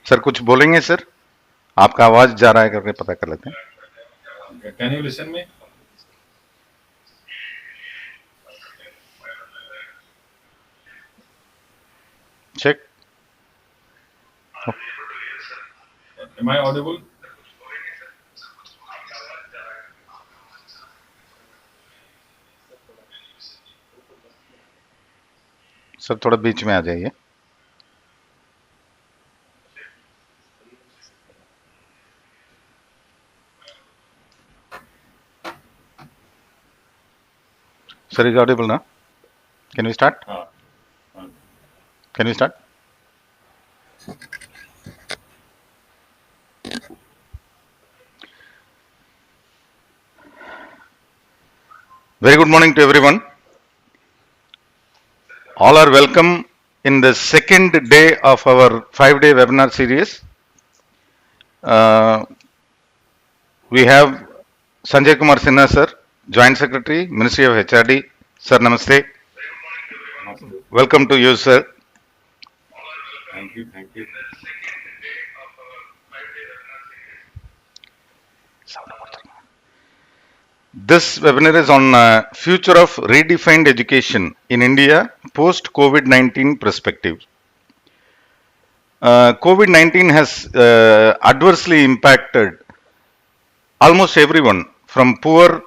Sir कुछ बोलेंगे sir? आपका आवाज जा रहा है करके पता कर लेते हैं। Can you listen me? Check. Am I audible? Sir थोड़ा बीच में आ जाइए। सर इज ऑडिबल ना? Can we start? हाँ, can we start? Very good morning to everyone. All are welcome in the second day of our 5-day webinar series. We have Sanjay Kumar Sinha sir, Joint Secretary, Ministry of HRD. Sir, namaste. namaste. Welcome to you, sir. Thank you, thank you. This webinar is on future of redefined education in India post COVID-19 perspective. COVID-19 has adversely impacted almost everyone from poor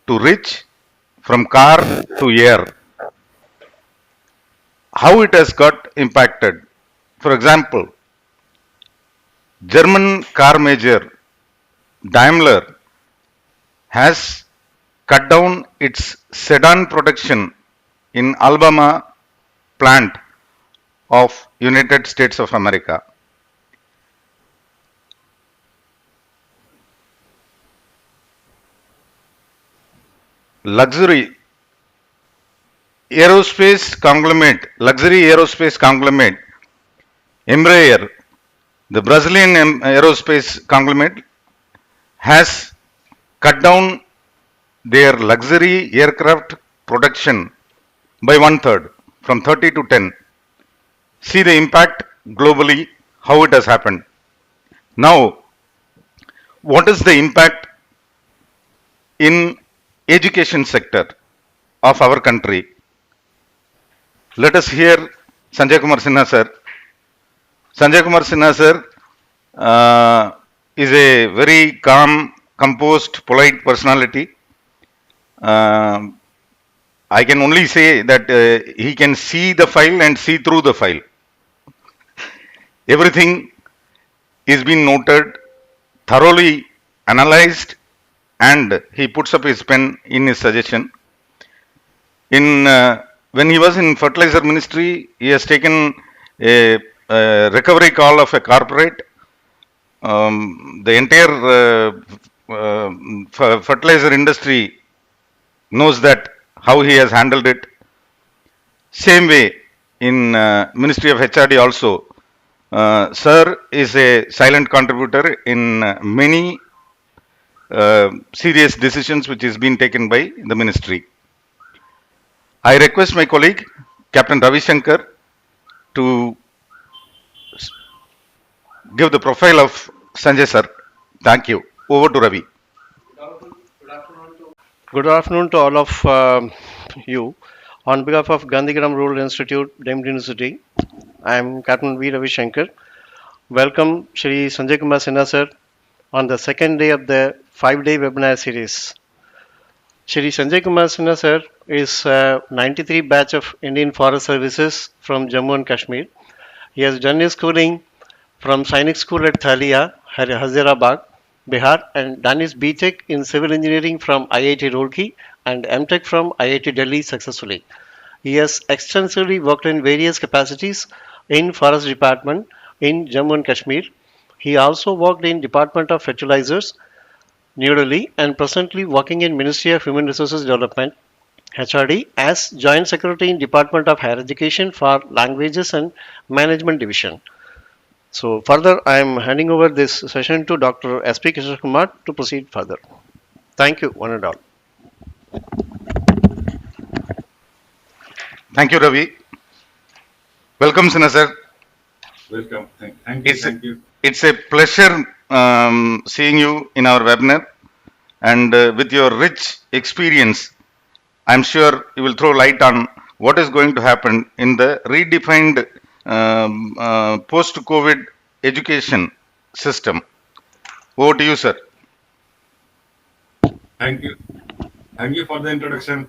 to rich, from car to air. How it has got impacted? For example, German car major Daimler has cut down its sedan production in Alabama plant of United States of America. Luxury aerospace conglomerate, Embraer, the Brazilian aerospace conglomerate, has cut down their luxury aircraft production by 1/3, from 30 to 10. See the impact globally, how it has happened. Now, what is the impact in education sector of our country? Let us hear Sanjay Kumar Sinha sir. Sanjay Kumar Sinha sir is a very calm, composed, polite personality. I can only say that he can see the file and see through the file. Everything is being noted, thoroughly analyzed, and he puts up his pen in his suggestion. When he was in fertilizer ministry, he has taken a recovery call of a corporate. The entire fertilizer industry knows that how he has handled it. Same way in Ministry of HRD also. Sir is a silent contributor in many serious decisions which is being taken by the ministry. I request my colleague, Captain Ravi Shankar, to give the profile of Sanjay sir. Thank you. Over to Ravi. Good afternoon to all of you. On behalf of Gandhigram Rural Institute, Deemed University, I am Captain V. Ravi Shankar. Welcome Shri Sanjay Kumar Sinha sir on the second day of the 5-day webinar series. Shri Sanjay Kumar Sinha sir is 93 batch of Indian Forest Services from Jammu and Kashmir. He has done his schooling from Sainik School at Thalia, Hazirabad, Bihar, and done his BTech in Civil Engineering from IIT Roorkee and MTech from IIT Delhi successfully. He has extensively worked in various capacities in Forest Department in Jammu and Kashmir. He also worked in Department of Fertilizers, New Delhi, and presently working in Ministry of Human Resources Development, HRD, as Joint Secretary in Department of Higher Education for Languages and Management Division. So further, I am handing over this session to Dr. S.P. Kishore Kumar to proceed further. Thank you, one and all. Thank you, Ravi. Welcome, Sinha sir. Welcome. Thank you. It's Thank you. it's a pleasure seeing you in our webinar, and with your rich experience, I'm sure you will throw light on what is going to happen in the redefined post-COVID education system. Over to you, sir. Thank you. Thank you for the introduction.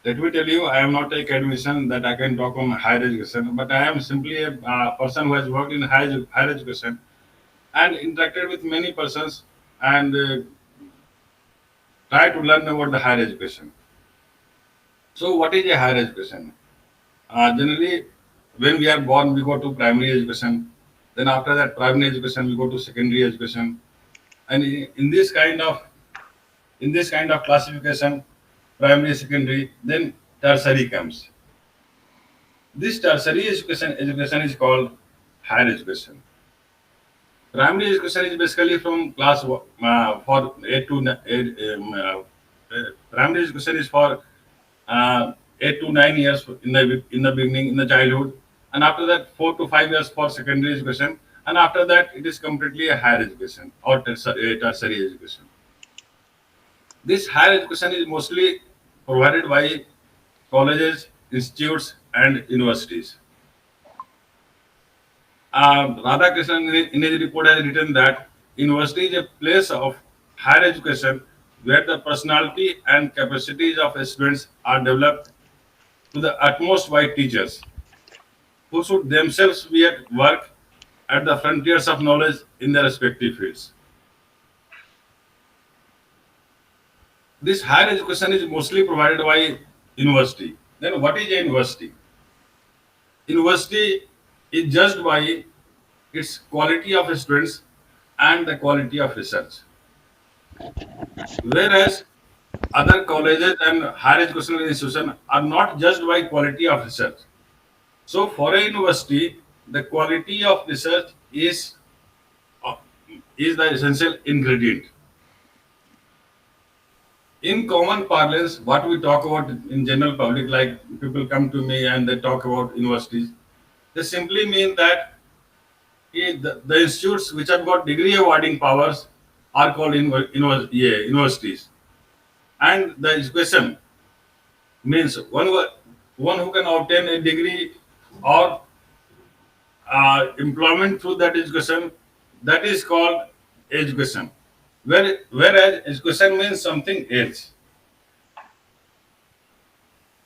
Let me tell you, I am not a academician that I can talk on higher education, but I am simply a person who has worked in higher education and interacted with many persons and try to learn about the higher education. So, what is a higher education? Generally, when we are born, we go to primary education. Then after that, primary education, we go to secondary education. And in this kind of classification, primary, secondary, then tertiary comes. This tertiary education is called higher education. Primary education is basically from for 8 to 8. Primary education is for 8 to 9 years in the beginning in the childhood, and after that 4 to 5 years for secondary education, and after that it is completely a higher education or tertiary education. This higher education is mostly provided by colleges, institutes, and universities. Radhakrishnan in his report has written that university is a place of higher education where the personality and capacities of students are developed to the utmost by teachers who should themselves be at work at the frontiers of knowledge in their respective fields. This higher education is mostly provided by university. Then what is a university? University is judged by its quality of students and the quality of research. Whereas other colleges and higher educational institutions are not judged by quality of research. So for a university, the quality of research uh, is the essential ingredient. In common parlance, what we talk about in general public, like people come to me and they talk about universities, they simply mean that the institutes which have got degree awarding powers are called universities. And the education means one who can obtain a degree or employment through that education, that is called education. Whereas education means something else.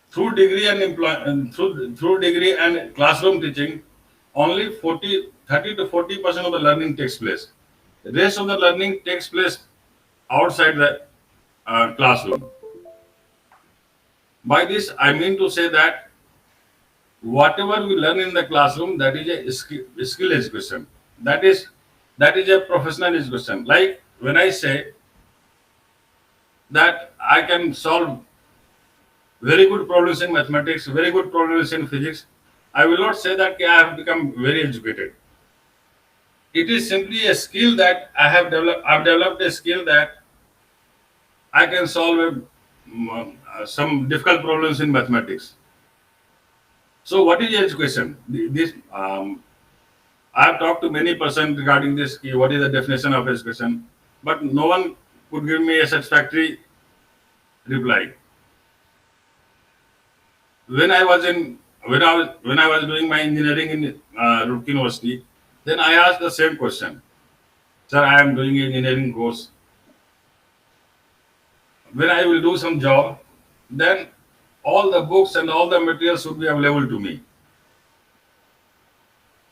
Through degree and classroom teaching, only 30 to 40% of the learning takes place. The rest of the learning takes place outside the classroom. By this, I mean to say that whatever we learn in the classroom, that is a skill education. That is a professional education. Like when I say that I can solve very good problems in mathematics, very good problems in physics, I will not say that I have become very educated. It is simply a skill that I have developed. I've developed a skill that I can solve some difficult problems in mathematics. So, what is education? This I have talked to many persons regarding this. What is the definition of education? But no one could give me a satisfactory reply. When I was doing my engineering in Roorkee University, then I asked the same question. Sir, I am doing engineering course. When I will do some job, then all the books and all the materials should be available to me.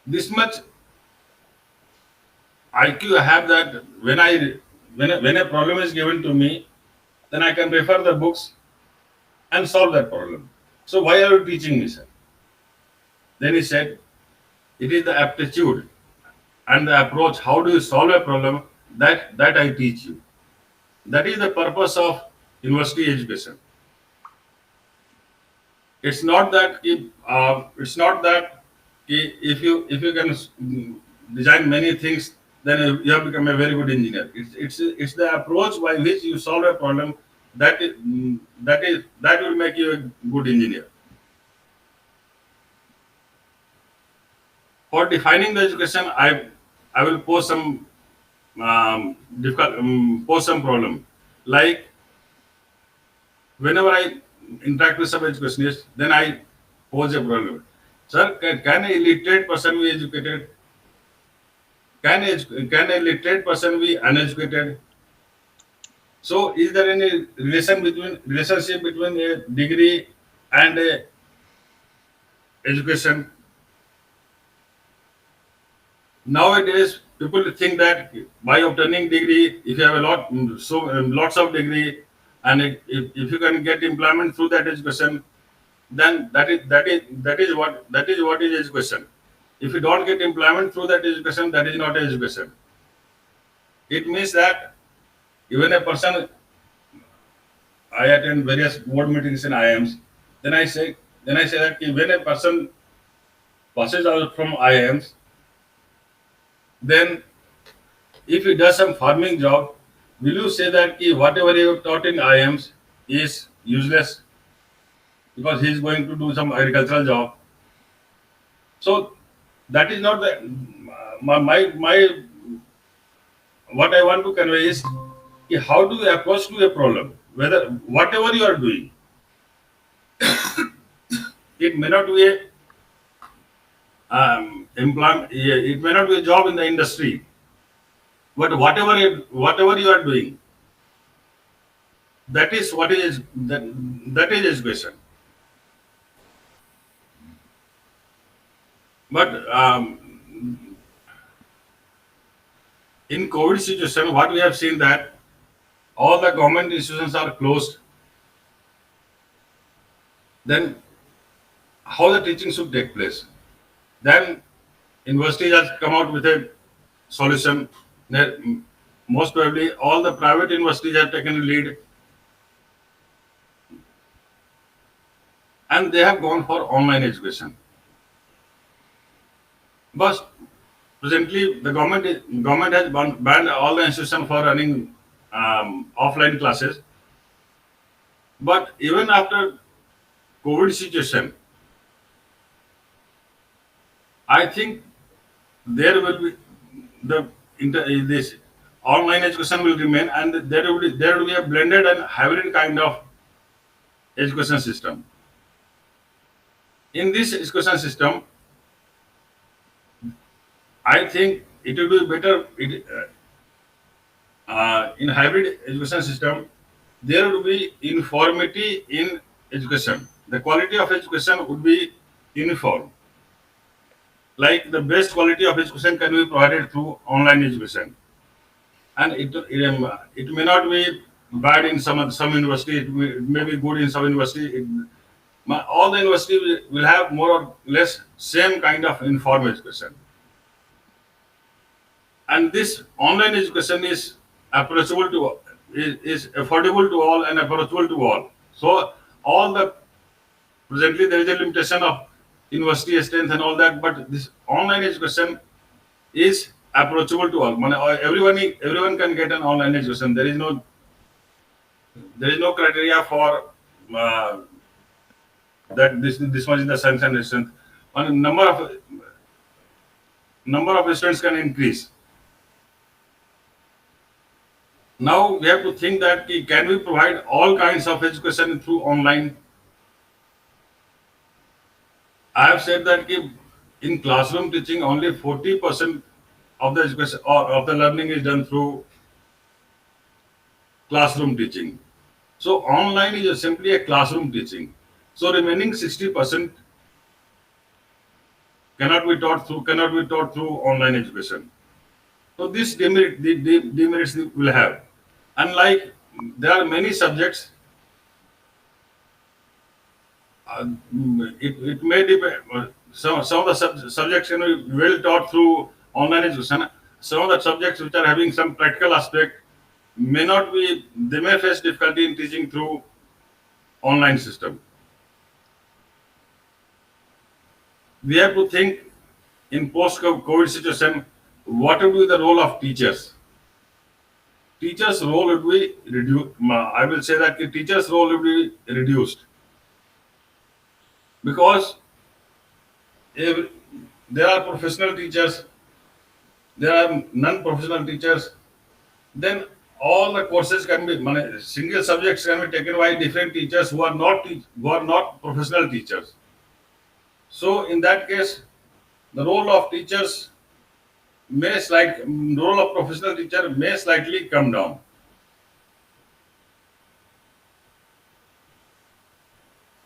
This much IQ I have that when a problem is given to me, then I can refer the books and solve that problem. So why are you teaching me, sir? Then he said, it is the aptitude and the approach. How do you solve a problem that I teach you? That is the purpose of university education. It's not that if you can design many things, then you have become a very good engineer. It's the approach by which you solve a problem that will make you a good engineer. For defining the education, I will pose some difficult pose some problem. Like whenever I interact with some educationists, then I pose a problem. Sir, can a illiterate person be educated? Can a literate person be uneducated? So, is there any relationship between a degree and a education? Nowadays, people think that by obtaining degree, if you have a lots of degree, and if you can get employment through that education, then that is what is education. If you don't get employment through that education, that is not education. It means that even a person, I attend various board meetings in IIMs, then I say that when a person passes out from IIMs, then if he does some farming job, will you say that whatever you have taught in IIMs is useless because he is going to do some agricultural job? So that is not the my what I want to convey is how do you approach to a problem? Whether whatever you are doing, it may not be a employment, it may not be a job in the industry, but whatever you are doing, that is what is that is education. But in COVID situation, what we have seen that all the government institutions are closed. Then how the teaching should take place? Then university has come out with a solution. That most probably all the private universities have taken a lead and they have gone for online education. But presently, the government has banned all the institutions for running offline classes. But even after COVID situation, I think there will be this online education will remain, and there will be a blended and hybrid kind of education system. In this education system, I think it will be better. In hybrid education system, there would be uniformity in education. The quality of education would be uniform. Like the best quality of education can be provided through online education, and it may not be bad in some university. It may be good in some university. All the university will have more or less same kind of informal education, and this online education is approachable to is affordable to all and approachable to all. So all the presently there is a limitation of university strength and all that, but this online education is approachable to all. Everyone can get an online education. There is no criteria for uh, that this much is the sanction strength. And number of students can increase. Now we have to think that can we provide all kinds of education through online? I have said that in classroom teaching only 40% of the education or of the learning is done through classroom teaching. So online is simply a classroom teaching. So remaining 60% cannot be taught through online education. So this demerits will have. Unlike there are many subjects, it may depend. Some of the subjects can be well taught through online education. Some of the subjects which are having some practical aspect may not be. They may face difficulty in teaching through online system. We have to think in post-COVID situation, what would be the role of teachers? Teachers' role would be reduced. I will say that the teachers' role would be reduced because every, there are professional teachers, there are non-professional teachers, then all the courses can be single subjects can be taken by different teachers who are not professional teachers. So in that case, the role of teachers role of professional teacher may slightly come down.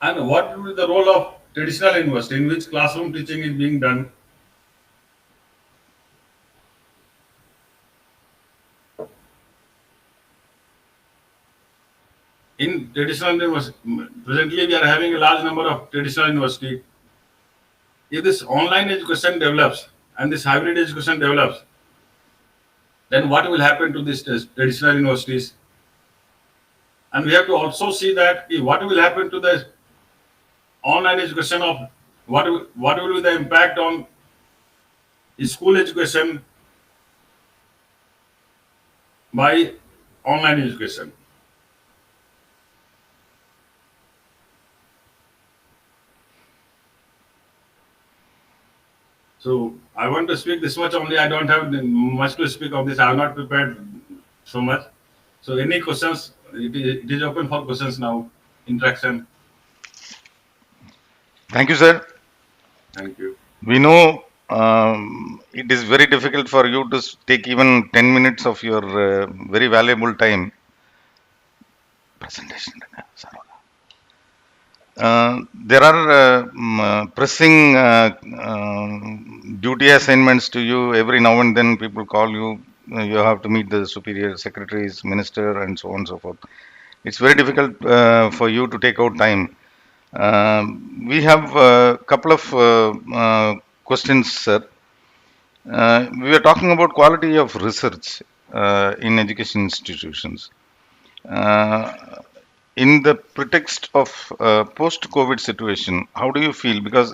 And what will be the role of traditional university in which classroom teaching is being done? In traditional university, presently we are having a large number of traditional university. If this online education develops and this hybrid education develops, then what will happen to these traditional universities? And we have to also see that what will happen to the online education of what will be the impact on school education by online education. So I want to speak this much only. I don't have much to speak of this. I have not prepared so much. So any questions? It is open for questions now. Interaction. Thank you, sir. Thank you. We know it is very difficult for you to take even 10 minutes of your very valuable time. Presentation. There are pressing duty assignments to you. Every now and then people call you. You have to meet the superior secretaries, minister, and so on and so forth. It's very difficult for you to take out time. We have a couple of questions, sir. We were talking about quality of research in education institutions. Uh, in the pretext of post-COVID situation, how do you feel? Because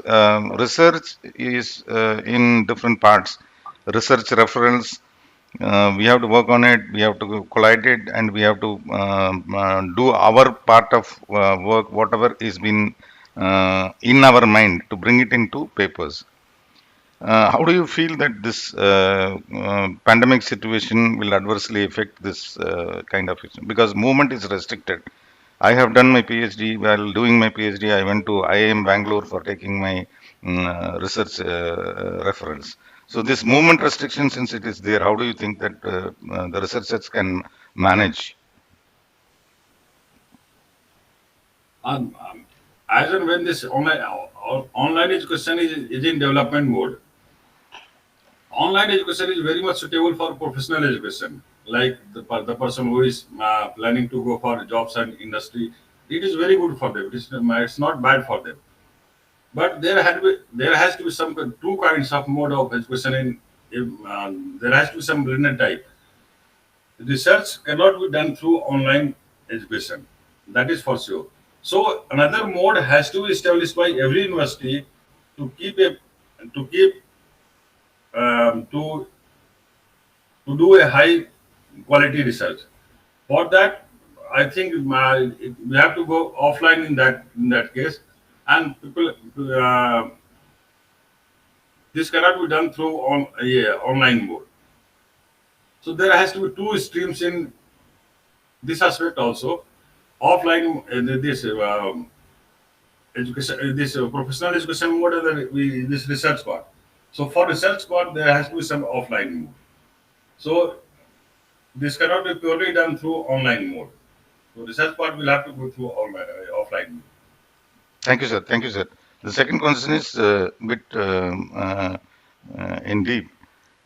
research is in different parts. Research referrals, we have to work on it, we have to collide it, and we have to do our part of work, whatever is been in our mind, to bring it into papers. How do you feel that this pandemic situation will adversely affect this kind of issue? Because movement is restricted. I have done my PhD. While doing my PhD, I went to IIM Bangalore for taking my research reference. So this movement restriction, since it is there, how do you think that the researchers can manage? As and when this online education is in development mode, online education is very much suitable for professional education. Like the person who is planning to go for jobs and industry, it is very good for them. It's not bad for them. But there has to be some two kinds of mode of education there has to be some blended type. Research cannot be done through online education. That is for sure. So another mode has to be established by every university to keep a to keep to do a high quality research. For that, I think we have to go offline in that case, and people this cannot be done through online mode. So there has to be two streams in this aspect also. Offline, education, this professional education mode, and then this research part. So for research part, there has to be some offline mode. So this cannot be purely done through online mode. So research part will have to go through offline mode. Thank you, sir. Thank you, sir. The second question is bit in deep.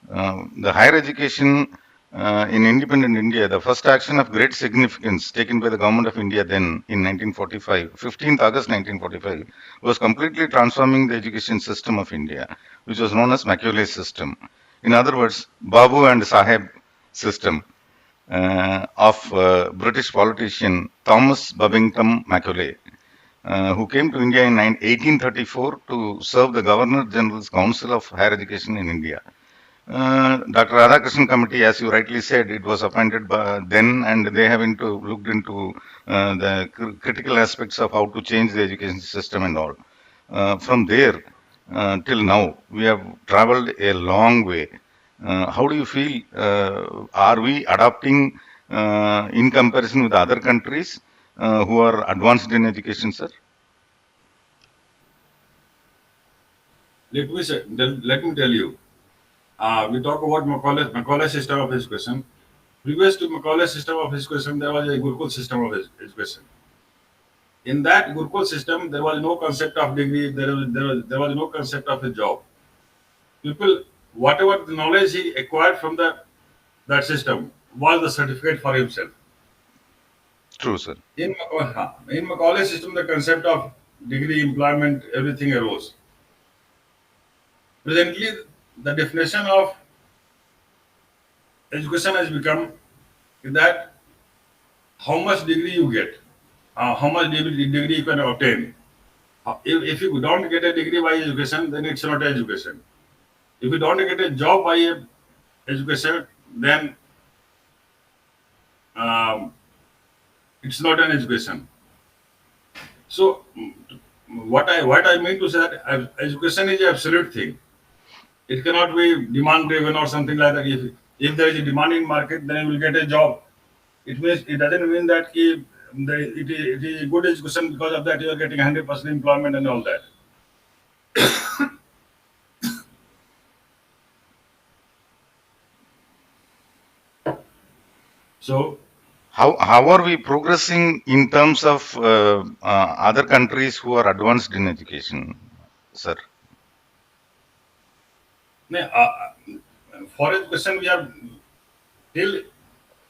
The higher education in independent India, the first action of great significance taken by the government of India then in 1945, 15th August 1945, was completely transforming the education system of India, which was known as Macaulay system. In other words, Babu and Saheb system of British politician Thomas Babington Macaulay, who came to India in 1834 to serve the Governor General's Council of Higher Education in India. Dr. Radhakrishnan Committee, as you rightly said, it was appointed by then, and they have looked into the critical aspects of how to change the education system and all. From there, till now. We have traveled a long way. How do you feel? Are we adapting in comparison with other countries who are advanced in education, sir? Let me tell you. We talk about Macaulay's system of education. Previous to Macaulay's system of education, there was a Gurukul system of education. In that Gurukul system, there was no concept of degree, there was no concept of a job. People, whatever the knowledge he acquired from that system was the certificate for himself. True, sir. In Macaulay's system, the concept of degree, employment, everything arose. Presently, the definition of education has become that how much degree you get, how much degree you can obtain. If you don't get a degree by education, then it's not education. If you don't get a job by education, then um, it's not an education. So, what I mean to say that education is an absolute thing. It cannot be demand driven or something like that. If there is a demand in market, then you will get a job. It doesn't mean that it is good education because of that you are getting 100% employment and all that. So How are we progressing in terms of other countries who are advanced in education, sir? for education we are till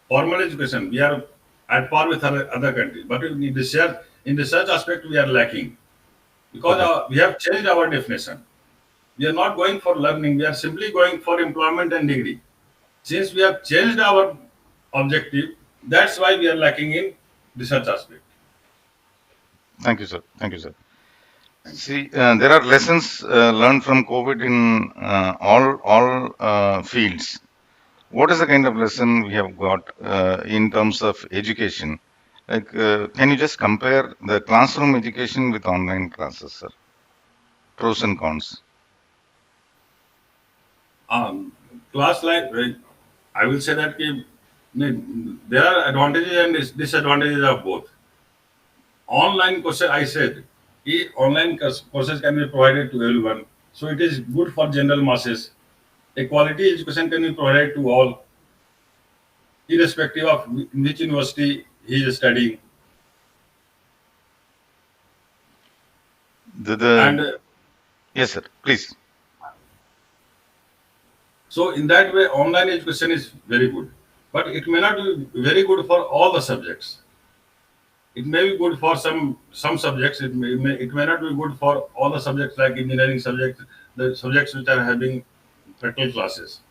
formal education we are at par with other countries, but in research aspect we are lacking because Okay. we have changed our definition. We are not going for learning; we are simply going for employment and degree. Since we have changed our objective, that's why we are lacking in research aspect. Thank you, sir. Thank you, sir. Thank you. See, there are lessons learned from COVID in all fields. What is the kind of lesson we have got in terms of education? Like, can you just compare the classroom education with online classes, sir? Pros and cons. Um, Class like I will say that there are advantages and disadvantages of both. Online courses, I said, online courses can be provided to everyone, so it is good for general masses. A quality education can be provided to all, irrespective of in which university he is studying. And The yes, sir. Please. so, in that way, online education is very good, but it may not be very good for all the subjects. It may be good for some subjects. It may not be good for all the subjects like engineering subjects, the subjects which are having practical classes.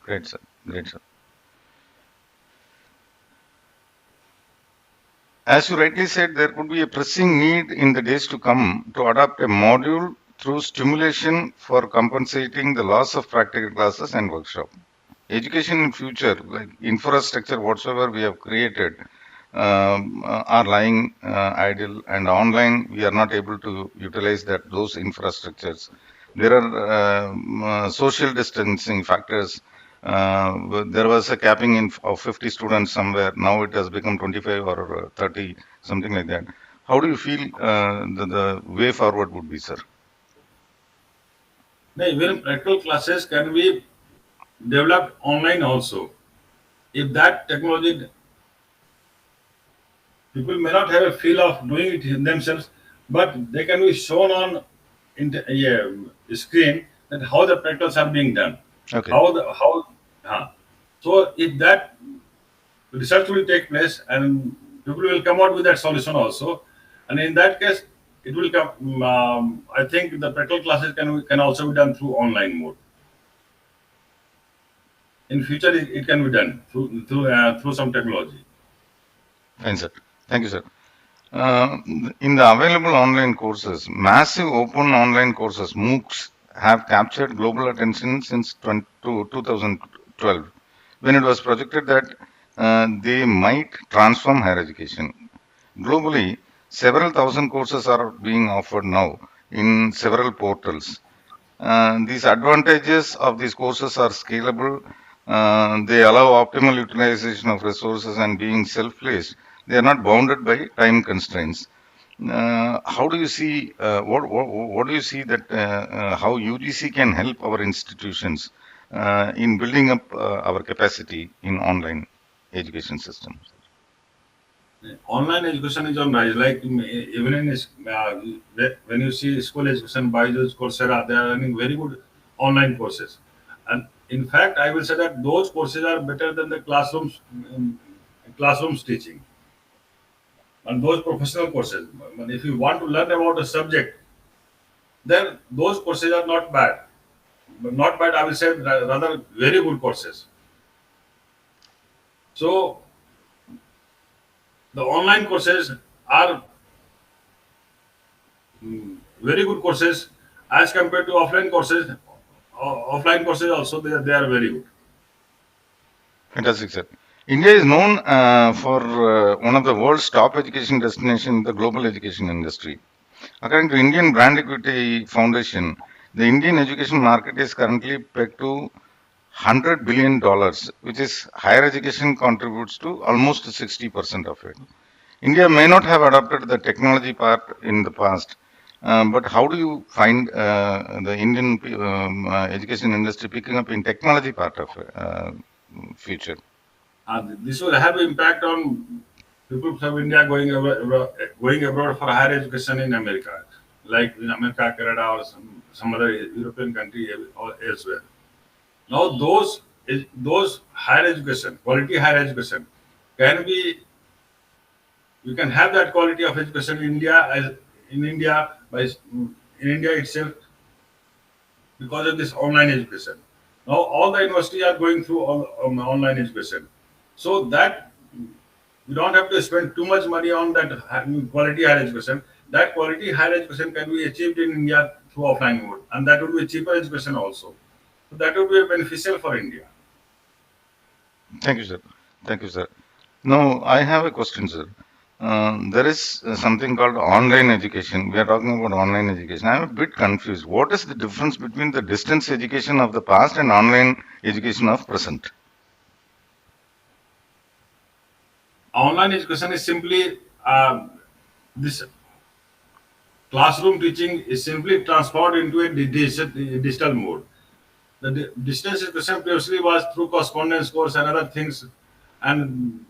Great, sir. Great, sir. As you rightly said, there could be a pressing need in the days to come to adopt a module through stimulation for compensating the loss of practical classes and workshop. Education in future, like infrastructure, whatsoever we have created, are lying idle, and online we are not able to utilize those infrastructures. There are social distancing factors. There was a capping of 50 students somewhere. Now it has become 25 or 30, something like that. How do you feel the way forward would be, sir? Now, even practical classes can be developed online also. If that technology, people may not have a feel of doing it themselves, but they can be shown on screen that how the practicals are being done, Okay. how. So if that research will take place and people will come out with that solution also, and in that case, it will come. I think the practical classes can also be done through online mode. In future, it can be done through some technology. Fine, sir. Thank you, sir. Uh, in the available online courses, massive open online courses, MOOCs, have captured global attention since 2012, when it was projected that they might transform higher education. Globally, several thousand courses are being offered now, in several portals. These advantages of these courses are scalable. They allow optimal utilization of resources and being self-placed. They are not bounded by time constraints. How do you see what do you see that how UGC can help our institutions in building up our capacity in online education system? Online education is on rise. Like even in when you see school education, Byju's, Coursera, they are running very good online courses. And in fact, I will say that those courses are better than the classrooms teaching and those professional courses. But if you want to learn about a subject, then those courses are not bad. But not bad, I will say rather very good courses. So the online courses are very good courses as compared to offline courses. Offline courses also they are very good. Fantastic, sir. India is known for one of the world's top education destinations in the global education industry. According to Indian Brand Equity Foundation, the Indian education market is currently pegged to $100 billion, which is higher education contributes to almost 60% of it. India may not have adopted the technology part in the past, but how do you find the Indian education industry picking up in technology part of future? This will have impact on people from India going abroad for higher education in America, like in America, Canada, or some other European country or elsewhere. Now those higher education, quality higher education, can be you can have that quality of education in India as in India by in India itself because of this online education. Now all the universities are going through online education, so that you don't have to spend too much money on that quality higher education. That quality higher education can be achieved in India through offline mode, and that would be cheaper education also. So that would be beneficial for India. Thank you, sir. Thank you, sir. Now, I have a question, sir. There is something called online education. We are talking about online education. I'm a bit confused. What is the difference between the distance education of the past and online education of present? Online education is simply this classroom teaching is simply transferred into a digital mode. The distance education previously was through correspondence course and other things, and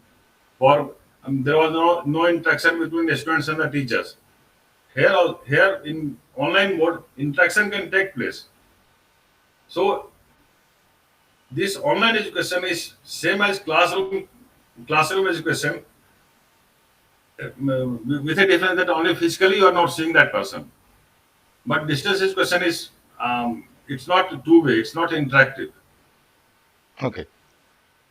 for there was no interaction between the students and the teachers. Here in online mode, interaction can take place. So this online education is same as classroom education with a difference that only physically you are not seeing that person. But distance education is it's not two-way, it's not interactive. Okay,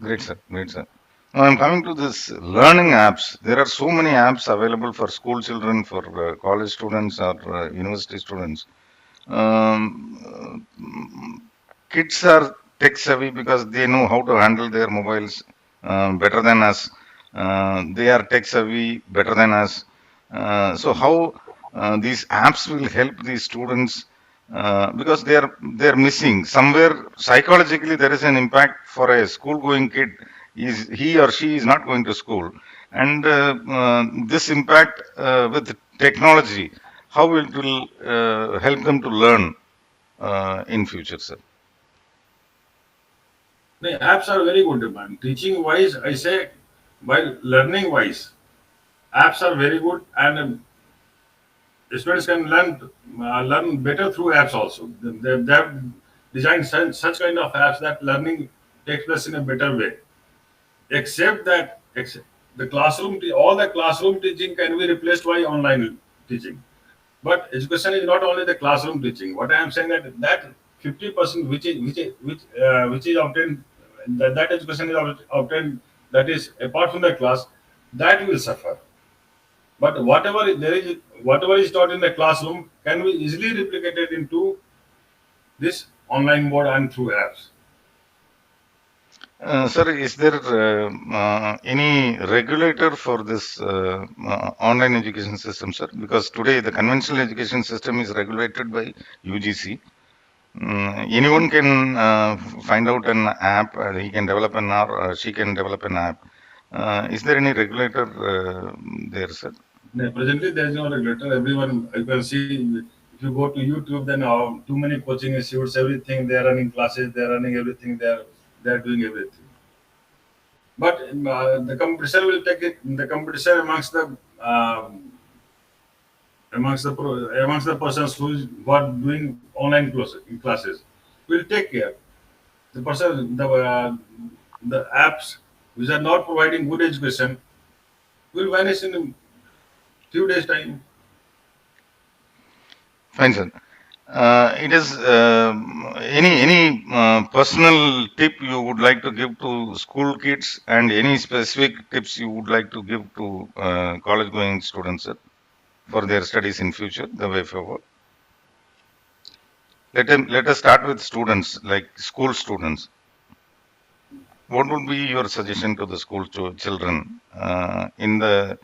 great, sir. Great, sir. Now I'm coming to this learning apps. There are so many apps available for school children, for college students, or university students. Kids are tech savvy because they know how to handle their mobiles better than us. They are tech savvy better than us. So how these apps will help these students because they are missing somewhere psychologically there is an impact for a school going kid is he or she is not going to school and this impact with technology how it will help them to learn in future, sir. The apps are very good, man. Teaching wise, I say, while learning wise, apps are very good, and students can learn better through apps also. They have designed such kind of apps that learning takes place in a better way. Except that the all the classroom teaching can be replaced by online teaching. But education is not only the classroom teaching. What I am saying that 50% which is obtained that education is obtained that is apart from the class that will suffer. But whatever is taught in the classroom can be easily replicated into this online mode and through apps. Sir, is there any regulator for this online education system, sir? Because today the conventional education system is regulated by UGC. Anyone can find out an app, he can develop an app, or she can develop an app. Is there any regulator there, sir? Presently, there is no regulator. Everyone, you can see, if you go to YouTube, then too many coaching institutes, everything, they are running classes, they are running everything, they are doing everything. But the competition will take it. The competition amongst the persons who are doing online classes will take care. The apps which are not providing good education will vanish in a few days time. Fine, sir. It is any personal tip you would like to give to school kids, and any specific tips you would like to give to college going students, sir, for their studies in future, the way forward. Let us start with students, like school students. What would be your suggestion to the school children in the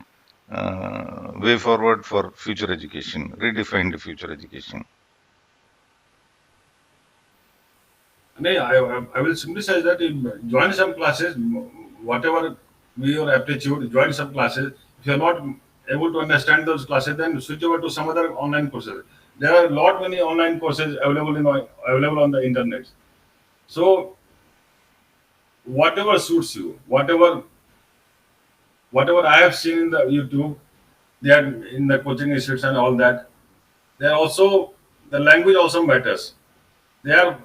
way forward for future education, redefined future education? I will simply say that join some classes, whatever be your aptitude, join some classes. If you are not able to understand those classes, then switch over to some other online courses. There are a lot many online courses available on the internet. So whatever suits you, whatever I have seen in the YouTube, they are in the coaching institutes and all that. They are also, the language also matters. They are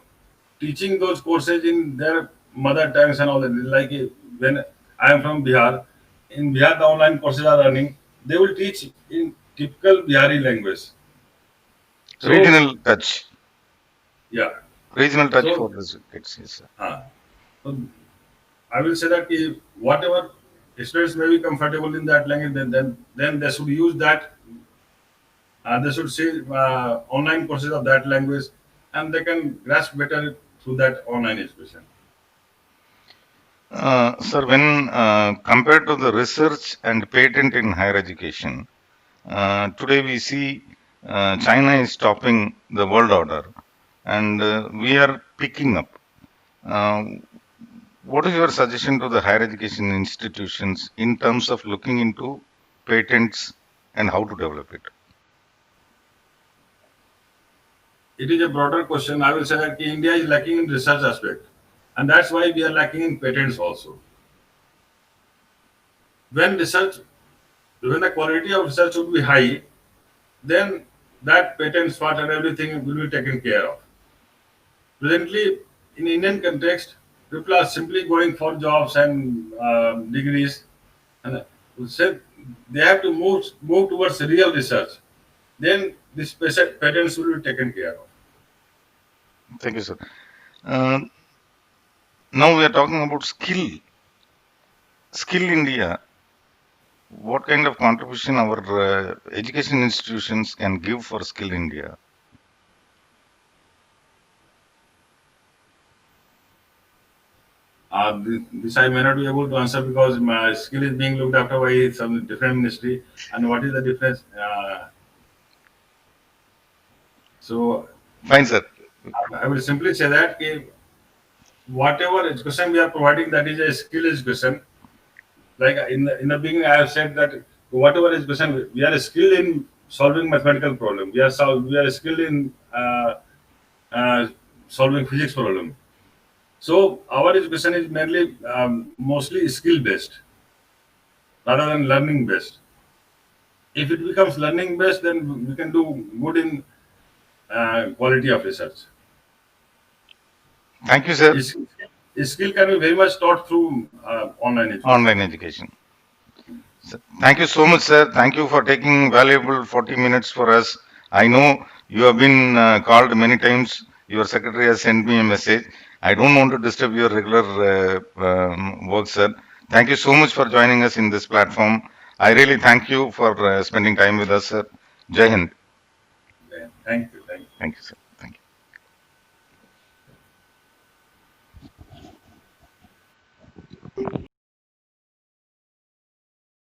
teaching those courses in their mother tongues and all that. Like when I am from Bihar, in Bihar the online courses are running. They will teach in typical Bihari language. So Regional touch, yeah, regional touch for so, the kids, yes, sir. uh, so I will say that whatever students may be comfortable in that language, then they should use that. They should see online courses of that language, and they can grasp better through that online education. Sir, when compared to the research and patent in higher education, today we see China is topping the world order, and we are picking up. Uh, what is your suggestion to the higher education institutions in terms of looking into patents and how to develop it? It is a broader question. I will say that India is lacking in research aspect, and that's why we are lacking in patents also. When research, when the quality of research would be high, then that patent part and everything will be taken care of. Presently, in Indian context, people are simply going for jobs and degrees, and say they have to move towards real research. Then these patents will be taken care of. Thank you, sir. Uh, now we are talking about skill India. What kind of contribution our education institutions can give for skill India? This I may not be able to answer because my skill is being looked after by some different ministry. And what is the difference? So Fine, sir. I will simply say that whatever education we are providing, that is a skill education. Like in the beginning, I have said that whatever education we are skilled in solving mathematical problem. We are skilled in uh, solving physics problem. So our education is mainly mostly skill based rather than learning based. If it becomes learning based, then we can do good in quality of research. Thank you, sir. Is- Skill can be very much taught through online education. Online education. Thank you so much, sir. Thank you for taking valuable 40 minutes for us. I know you have been called many times. Your secretary has sent me a message. I don't want to disturb your regular work, sir. Thank you so much for joining us in this platform. I really thank you for spending time with us, sir. Jai Hind. Yeah, thank you. Thank you. Thank you, sir. Thank you.